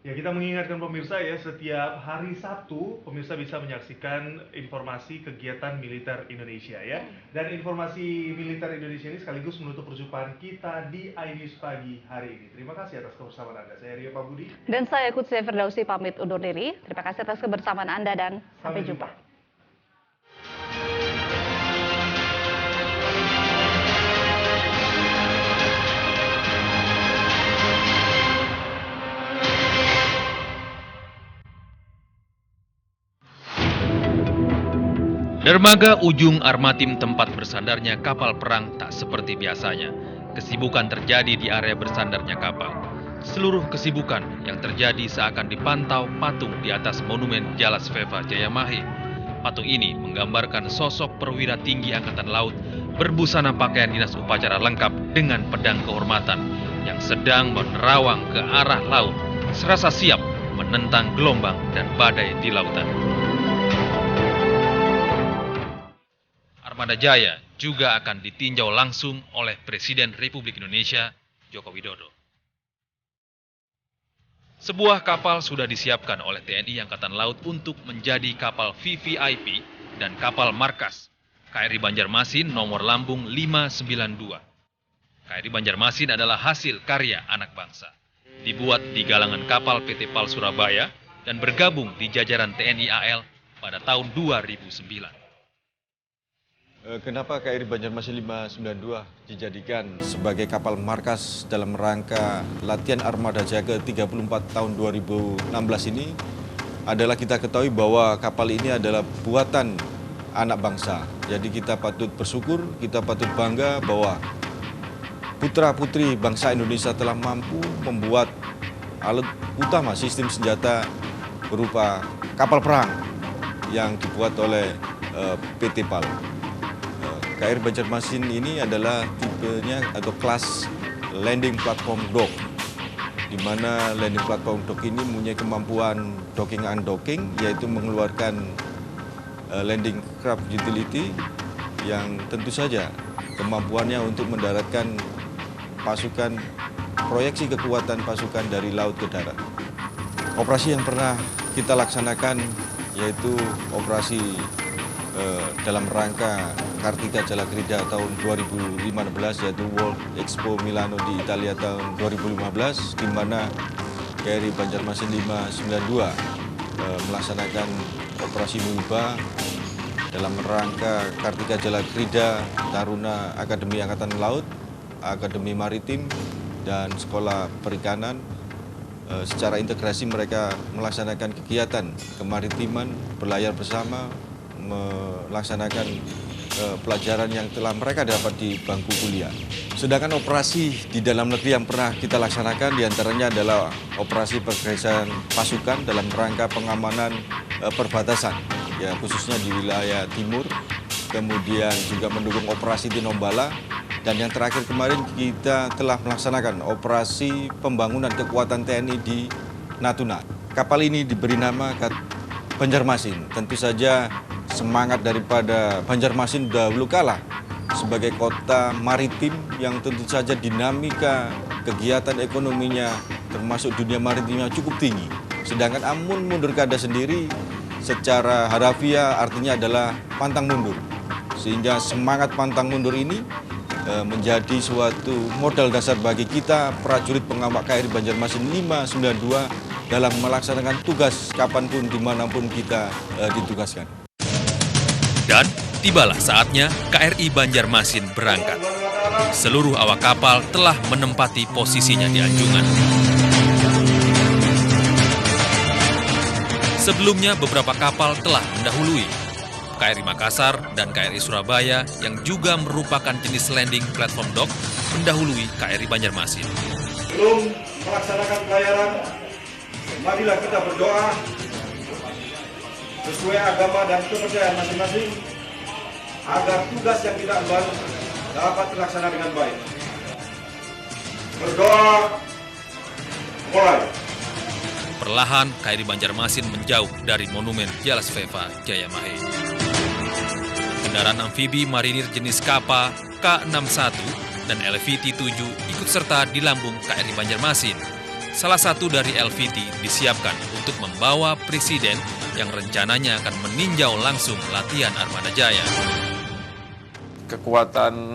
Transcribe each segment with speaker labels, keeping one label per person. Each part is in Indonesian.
Speaker 1: Ya, kita mengingatkan pemirsa ya, setiap hari Sabtu pemirsa bisa menyaksikan informasi kegiatan militer Indonesia ya. Dan informasi militer Indonesia ini sekaligus menutup perjumpaan kita di iNews pagi hari ini. Terima kasih atas kebersamaan Anda. Saya Rio Pabudi.
Speaker 2: Dan saya Kutsia Firdausi pamit undur diri. Terima kasih atas kebersamaan Anda dan sampai jumpa.
Speaker 3: Dermaga ujung Armatim tempat bersandarnya kapal perang tak seperti biasanya. Kesibukan terjadi di area bersandarnya kapal. Seluruh kesibukan yang terjadi seakan dipantau patung di atas monumen Jalas Veva Jayamahe. Patung ini menggambarkan sosok perwira tinggi Angkatan Laut berbusana pakaian dinas upacara lengkap dengan pedang kehormatan yang sedang menerawang ke arah laut, serasa siap menentang gelombang dan badai di lautan. Armada Jaya juga akan ditinjau langsung oleh Presiden Republik Indonesia Joko Widodo. Sebuah kapal sudah disiapkan oleh TNI Angkatan Laut untuk menjadi kapal VVIP dan kapal markas KRI Banjarmasin nomor lambung 592. KRI Banjarmasin adalah hasil karya anak bangsa. Dibuat di galangan kapal PT PAL Surabaya dan bergabung di jajaran TNI AL pada tahun 2009.
Speaker 4: Kenapa KRI Banjarmasin 592 dijadikan sebagai kapal markas dalam rangka latihan Armada Jaya ke-34 tahun 2016 ini adalah kita ketahui bahwa kapal ini adalah buatan anak bangsa. Jadi kita patut bersyukur, kita patut bangga bahwa putra-putri bangsa Indonesia telah mampu membuat alat utama sistem senjata berupa kapal perang yang dibuat oleh PT PAL. KRI Banjarmasin ini adalah tipenya atau kelas landing platform dock, di mana landing platform dock ini mempunyai kemampuan docking undocking, yaitu mengeluarkan landing craft utility yang tentu saja kemampuannya untuk mendaratkan pasukan, proyeksi kekuatan pasukan dari laut ke darat. Operasi yang pernah kita laksanakan yaitu operasi dalam rangka Kartika Jalakrida tahun 2015, yaitu World Expo Milano di Italia tahun 2015, di mana KRI Banjarmasin 592 melaksanakan operasi Muiba dalam rangka Kartika Jalakrida Taruna Akademi Angkatan Laut, Akademi Maritim, dan Sekolah Perikanan. Secara integrasi mereka melaksanakan kegiatan kemaritiman, berlayar bersama, melaksanakan pelajaran yang telah mereka dapat di bangku kuliah. Sedangkan operasi di dalam negeri yang pernah kita laksanakan diantaranya adalah operasi pergerakan pasukan dalam rangka pengamanan perbatasan, ya khususnya di wilayah timur, kemudian juga mendukung operasi Tinombala, dan yang terakhir kemarin kita telah melaksanakan operasi pembangunan kekuatan TNI di Natuna. Kapal ini diberi nama Banjarmasin, tentu saja semangat daripada Banjarmasin dahulu kala sebagai kota maritim yang tentu saja dinamika kegiatan ekonominya termasuk dunia maritimnya cukup tinggi. Sedangkan Amun Mundur Kada sendiri secara harafiah artinya adalah pantang mundur. Sehingga semangat pantang mundur ini menjadi suatu modal dasar bagi kita prajurit pengawak KRI Banjarmasin 592 dalam melaksanakan tugas kapanpun dimanapun kita ditugaskan.
Speaker 3: Dan tibalah saatnya KRI Banjarmasin berangkat. Seluruh awak kapal telah menempati posisinya di anjungan. Sebelumnya beberapa kapal telah mendahului. KRI Makassar dan KRI Surabaya yang juga merupakan jenis landing platform dock mendahului KRI Banjarmasin.
Speaker 1: Sebelum melaksanakan pelayaran, marilah kita berdoa sesuai agama dan kepercayaan masing-masing agar tugas yang kita emban dapat terlaksana dengan baik. Berdoa, mulai.
Speaker 3: Perlahan KRI Banjarmasin menjauh dari monumen Jalas Veva Jayamahe. Kendaraan amfibi marinir jenis Kappa K61 dan LVT-7 ikut serta di lambung KRI Banjarmasin. Salah satu dari LVT disiapkan untuk membawa Presiden yang rencananya akan meninjau langsung latihan Armada Jaya.
Speaker 5: Kekuatan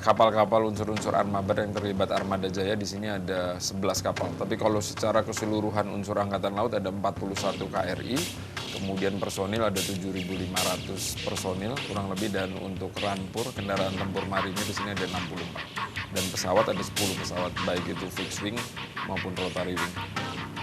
Speaker 5: kapal-kapal unsur-unsur armada yang terlibat Armada Jaya di sini ada 11 kapal. Tapi kalau secara keseluruhan unsur Angkatan Laut ada 41 KRI, kemudian personil ada 7.500 personil kurang lebih, dan untuk Rampur kendaraan tempur marinir di sini ada 64. Dan pesawat ada 10 pesawat, baik itu fixed wing maupun rotary wing.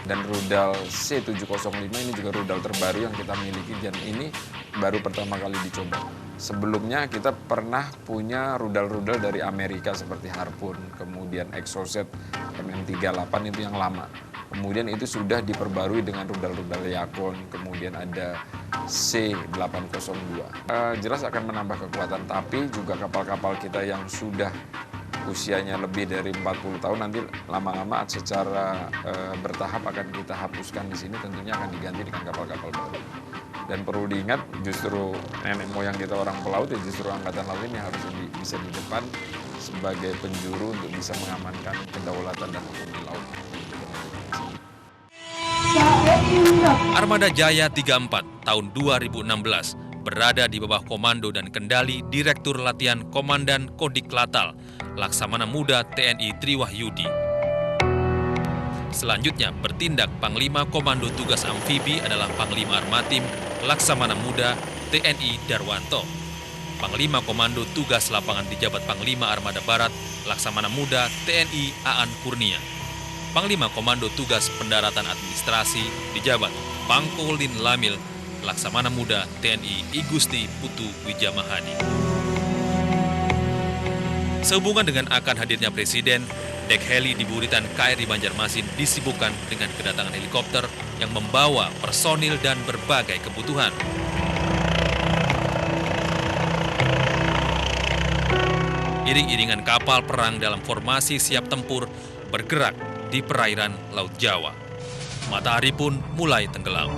Speaker 5: Dan rudal C705 ini juga rudal terbaru yang kita miliki, dan ini baru pertama kali dicoba. Sebelumnya kita pernah punya rudal-rudal dari Amerika seperti Harpoon, kemudian Exocet, MM38 itu yang lama. Kemudian itu sudah diperbarui dengan rudal-rudal Yakon, kemudian ada C802. Jelas akan menambah kekuatan, tapi juga kapal-kapal kita yang sudah usianya lebih dari 40 tahun nanti lama-lama secara bertahap akan kita hapuskan di sini, tentunya akan diganti dengan kapal-kapal baru. Dan perlu diingat, justru nenek moyang kita orang pelaut, ya justru Angkatan Laut ini harus bisa di depan sebagai penjuru untuk bisa mengamankan kedaulatan dan hukum di laut.
Speaker 3: Armada Jaya 34 tahun 2016 berada di bawah komando dan kendali Direktur Latihan Komandan Kodik Latal, Laksamana Muda TNI Triwahyudi. Selanjutnya bertindak Panglima Komando Tugas Amfibi adalah Panglima Armatim Laksamana Muda TNI Darwanto. Panglima Komando Tugas Lapangan dijabat Panglima Armada Barat Laksamana Muda TNI Aan Kurnia. Panglima Komando Tugas Pendaratan Administrasi dijabat Pangkolin Lamil Laksamana Muda TNI Igusti Putu Wijamahadi. Sehubungan dengan akan hadirnya Presiden, dek heli di buritan KRI Banjarmasin disibukkan dengan kedatangan helikopter yang membawa personil dan berbagai kebutuhan. Iring-iringan kapal perang dalam formasi siap tempur bergerak di perairan Laut Jawa. Matahari pun mulai tenggelam.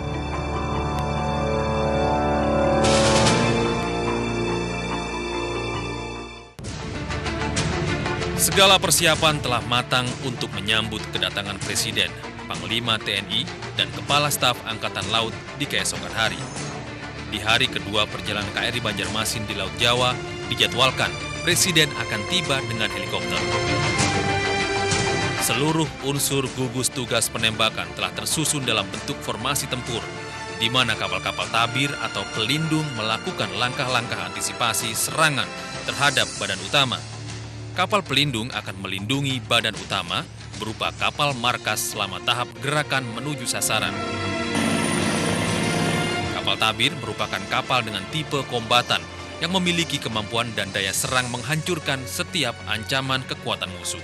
Speaker 3: Segala persiapan telah matang untuk menyambut kedatangan Presiden, Panglima TNI, dan Kepala Staf Angkatan Laut di keesokan hari. Di hari kedua perjalanan KRI Banjarmasin di Laut Jawa, dijadwalkan Presiden akan tiba dengan helikopter. Seluruh unsur gugus tugas penembakan telah tersusun dalam bentuk formasi tempur, di mana kapal-kapal tabir atau pelindung melakukan langkah-langkah antisipasi serangan terhadap badan utama. Kapal pelindung akan melindungi badan utama berupa kapal markas selama tahap gerakan menuju sasaran. Kapal tabir merupakan kapal dengan tipe kombatan yang memiliki kemampuan dan daya serang menghancurkan setiap ancaman kekuatan musuh.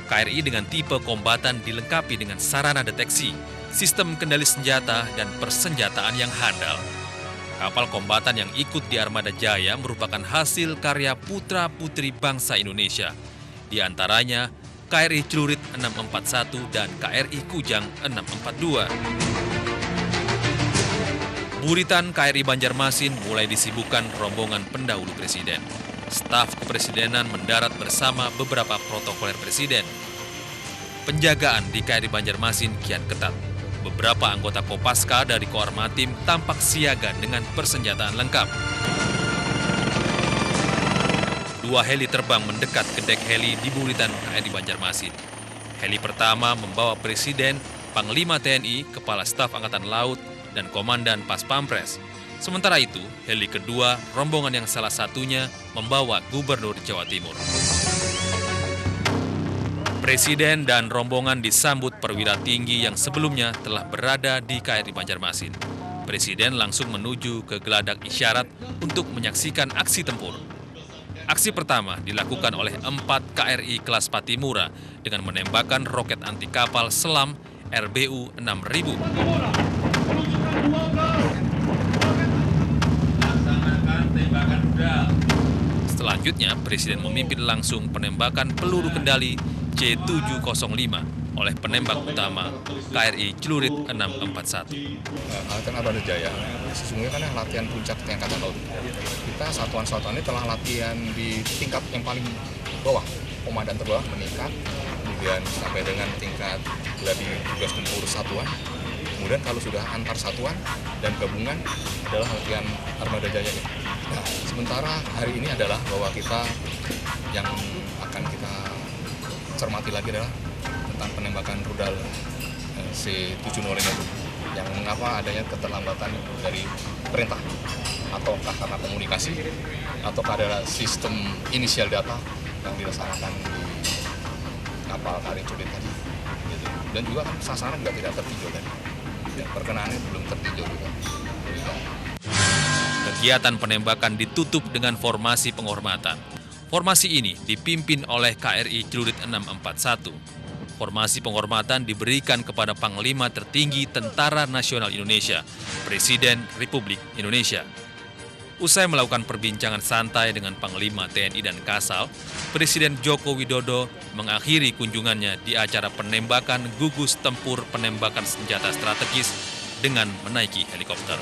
Speaker 3: KRI dengan tipe kombatan dilengkapi dengan sarana deteksi, sistem kendali senjata, dan persenjataan yang handal. Kapal kombatan yang ikut di Armada Jaya merupakan hasil karya putra-putri bangsa Indonesia. Di antaranya KRI Celurit 641 dan KRI Kujang 642. Buritan KRI Banjarmasin mulai disibukkan rombongan pendahulu Presiden. Staf kepresidenan mendarat bersama beberapa protokoler Presiden. Penjagaan di KRI Banjarmasin kian ketat. Beberapa anggota Kopaska dari Koarmatim tampak siaga dengan persenjataan lengkap. 2 heli terbang mendekat ke dek heli di buritan KRI Banjarmasin. Heli pertama membawa Presiden, Panglima TNI, Kepala Staf Angkatan Laut, dan Komandan Pas Pampres. Sementara itu, heli kedua, rombongan yang salah satunya membawa Gubernur Jawa Timur. Presiden dan rombongan disambut perwira tinggi yang sebelumnya telah berada di KRI Banjarmasin. Presiden langsung menuju ke geladak isyarat untuk menyaksikan aksi tempur. Aksi pertama dilakukan oleh 4 KRI kelas Patimura dengan menembakkan roket anti kapal selam RBU 6000. Selanjutnya, Presiden memimpin langsung penembakan peluru kendali C705 oleh penembak utama KRI Celurit 641.
Speaker 6: Latihan Armada Jaya sesungguhnya kan latihan puncak TNI Angkatan Laut. Kita satuan-satuan ini telah latihan di tingkat yang paling bawah, komandan terbawah meningkat, kemudian sampai dengan tingkat gladi tugas tempur satuan. Kemudian kalau sudah antar satuan dan gabungan adalah latihan Armada Jaya. Nah, sementara hari ini adalah bahwa kita yang akan kita cermati lagi adalah tentang penembakan rudal C-70 itu, yang mengapa adanya keterlambatan dari perintah, ataukah karena komunikasi, ataukah adalah sistem inisial data yang dilaksanakan di kapal KRI Curit tadi. Gitu. Dan juga kan sasaran juga tidak tertinjau tadi. Ya, perkenaannya belum tertinjau juga.
Speaker 3: Kegiatan penembakan ditutup dengan formasi penghormatan. Formasi ini dipimpin oleh KRI Celurit 641. Formasi penghormatan diberikan kepada Panglima Tertinggi Tentara Nasional Indonesia, Presiden Republik Indonesia. Usai melakukan perbincangan santai dengan Panglima TNI dan Kasal, Presiden Joko Widodo mengakhiri kunjungannya di acara penembakan gugus tempur penembakan senjata strategis dengan menaiki helikopter.